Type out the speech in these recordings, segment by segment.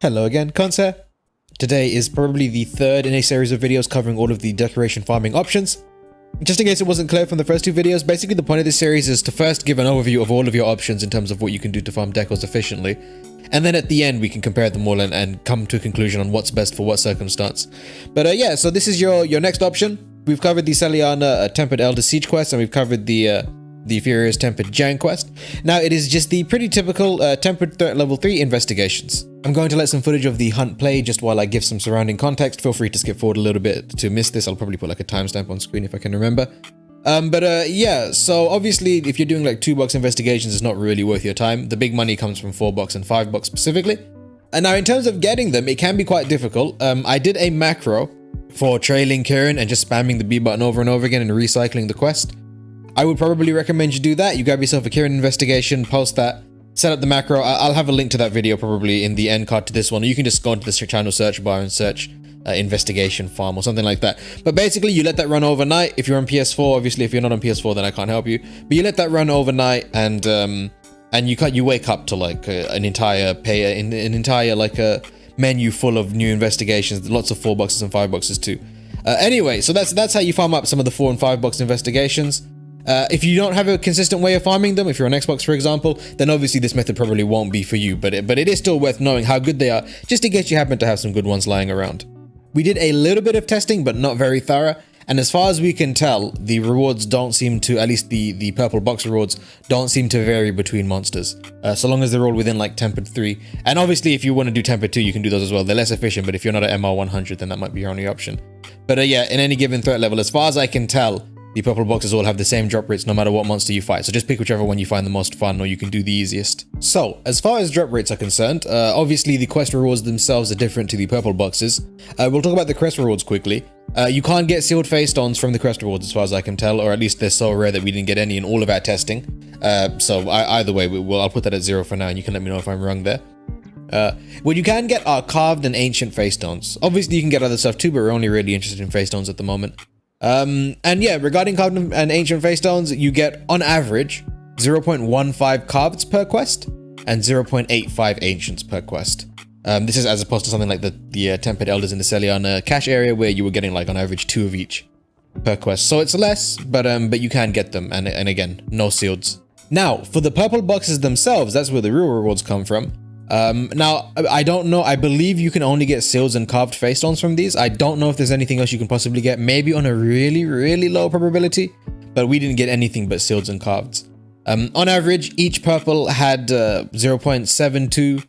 Hello again, Cons here. Today is probably the third in a series of videos covering all of the decoration farming options. Just in case it wasn't clear from the first two videos, basically the point of this series is to first give an overview of all of your options in terms of what you can do to farm decos efficiently, and then at the end we can compare them all and come to a conclusion on what's best for what circumstance. But yeah, so this is your next option. We've covered the Celiana Tempered Elder Siege quest, and we've covered the Furious Tempered Jan quest. Now it is just the pretty typical Tempered Threat Level 3 investigations. I'm going to let some footage of the hunt play just while I give some surrounding context. Feel free to skip forward a little bit to miss this. I'll probably put like a timestamp on screen if I can remember. Yeah, so obviously if you're doing like 2-box investigations, it's not really worth your time. The big money comes from 4-box and 5-box specifically. And now in terms of getting them, it can be quite difficult. I did a macro for trailing Kieran and just spamming the B button over and over again and recycling the quest. I would probably recommend you do that. You grab yourself a Kieran investigation, post that, set up the macro. I'll have a link to that video probably in the end card to this one. Or you can just go into the channel search bar and search investigation farm or something like that. But basically you let that run overnight. If you're on PS4, obviously if you're not on PS4 then I can't help you. But you let that run overnight and you wake up to like an entire menu full of new investigations, lots of 4-boxes and 5-boxes too. Anyway, so that's how you farm up some of the 4 and 5-box investigations. If you don't have a consistent way of farming them, if you're on Xbox for example, then obviously this method probably won't be for you, but it is still worth knowing how good they are, just in case you happen to have some good ones lying around. We did a little bit of testing, but not very thorough, and as far as we can tell, the rewards don't seem to, at least the purple box rewards, don't seem to vary between monsters, so long as they're all within like Tempered 3. And obviously if you want to do Tempered 2, you can do those as well. They're less efficient, but if you're not at MR 100, then that might be your only option. But yeah, in any given threat level, as far as I can tell, the purple boxes all have the same drop rates no matter what monster you fight, so just pick whichever one you find the most fun or you can do the easiest. So, as far as drop rates are concerned, obviously the quest rewards themselves are different to the purple boxes. We'll talk about the Crest Rewards quickly. You can't get sealed face stones from the Crest Rewards as far as I can tell, or at least they're so rare that we didn't get any in all of our testing. Either way, I'll put that at 0 for now and you can let me know if I'm wrong there. What you can get are carved and ancient face stones. Obviously you can get other stuff too, but we're only really interested in face stones at the moment. And yeah, regarding carved and ancient face stones, you get on average 0.15 carveds per quest and 0.85 ancients per quest. This is as opposed to something like the Tempered Elders in the Celiana cache area where you were getting like on average 2 of each per quest. So it's less, but you can get them, and again, no sealeds. Now, for the purple boxes themselves, that's where the real rewards come from. Now, I don't know, I believe you can only get seals and carved face stones from these. I don't know if there's anything else you can possibly get, maybe on a really, really low probability, but we didn't get anything but seals and carved. On average, each purple had 0.72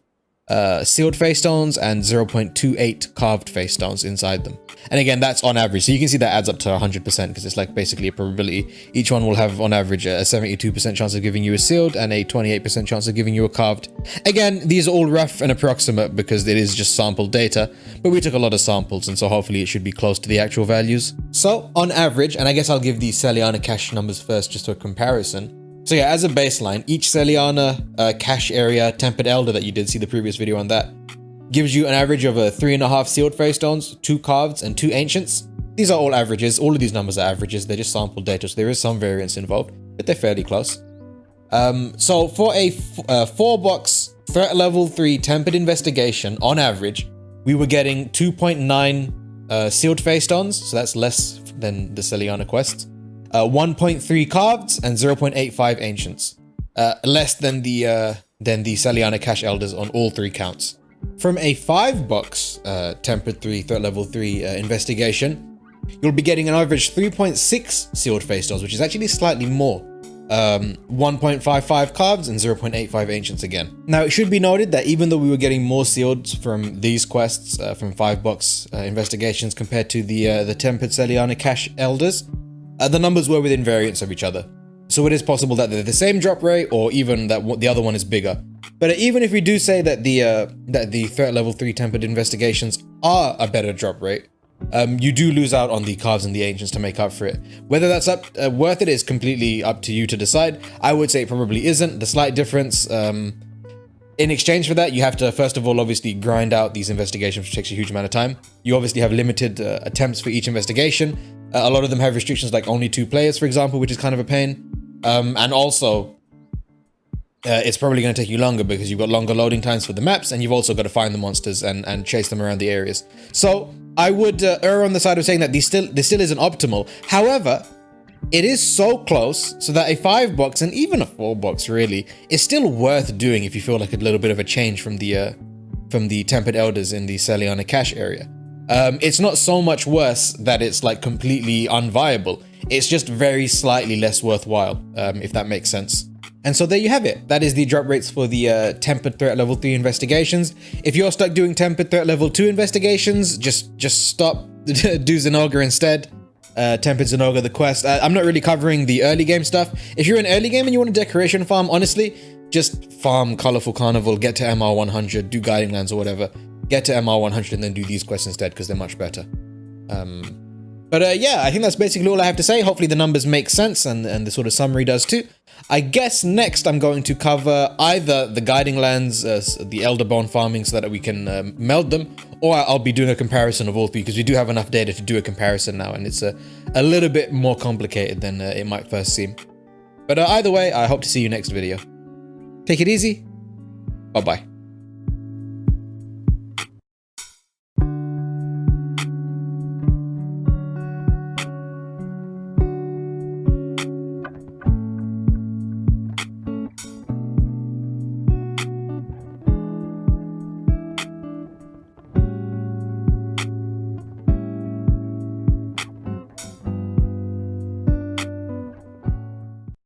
sealed face stones and 0.28 carved face stones inside them. And again, that's on average, so you can see that adds up to 100% because it's like basically a probability. Each one will have on average a 72% chance of giving you a sealed and a 28% chance of giving you a carved. Again, these are all rough and approximate because it is just sample data, but we took a lot of samples and so hopefully it should be close to the actual values. So on average, and I guess I'll give the Celiana cache numbers first just for comparison. So yeah, as a baseline, each Celiana cache area Tempered Elder that you did see the previous video on that gives you an average of 3.5 sealed face stones, 2 carveds, and 2 ancients. These are all averages. All of these numbers are averages. They're just sample data, so there is some variance involved, but they're fairly close. So for a 4-box threat level 3 tempered investigation, on average, we were getting 2.9 sealed face stones, so that's less than the Celiana quests. 1.3 carveds and 0.85 ancients, less than the Celiana cache elders on all 3 counts. From a 5-box tempered 3 threat level 3 investigation, you'll be getting an average 3.6 sealed face stones, which is actually slightly more. 1.55 carveds and 0.85 ancients again. Now it should be noted that even though we were getting more sealed from these quests from 5-box investigations compared to the tempered Celiana cache elders, the numbers were within variance of each other. So it is possible that they're the same drop rate or even that the other one is bigger. But even if we do say that the threat level 3 tempered investigations are a better drop rate, you do lose out on the carveds and the ancients to make up for it. Whether that's worth it is completely up to you to decide. I would say it probably isn't. The slight difference, in exchange for that, you have to first of all obviously grind out these investigations, which takes a huge amount of time. You obviously have limited attempts for each investigation. A lot of them have restrictions like only 2 players, for example, which is kind of a pain. And also, it's probably going to take you longer because you've got longer loading times for the maps, and you've also got to find the monsters and chase them around the areas. So I would err on the side of saying that this still isn't optimal. However, it is so close so that a $5 and even a $4 really is still worth doing if you feel like a little bit of a change from the Tempered Elders in the Celiana cache area. It's not so much worse that it's like completely unviable. It's just very slightly less worthwhile, if that makes sense. And so there you have it. That is the drop rates for the Tempered Threat Level 3 investigations. If you're stuck doing Tempered Threat Level 2 investigations, just stop. Do Zinogre instead. Tempered Zinogre the quest. I'm not really covering the early game stuff. If you're in early game and you want a decoration farm, honestly, just farm Colorful Carnival, get to MR 100, do Guiding Lands or whatever. Get to MR 100 and then do these quests instead because they're much better. But yeah, I think that's basically all I have to say. Hopefully the numbers make sense and the sort of summary does too. I guess next I'm going to cover either the Guiding Lands, the Elderbone farming so that we can meld them, or I'll be doing a comparison of all three because we do have enough data to do a comparison now, and it's a little bit more complicated than it might first seem. But either way, I hope to see you next video. Take it easy. Bye-bye.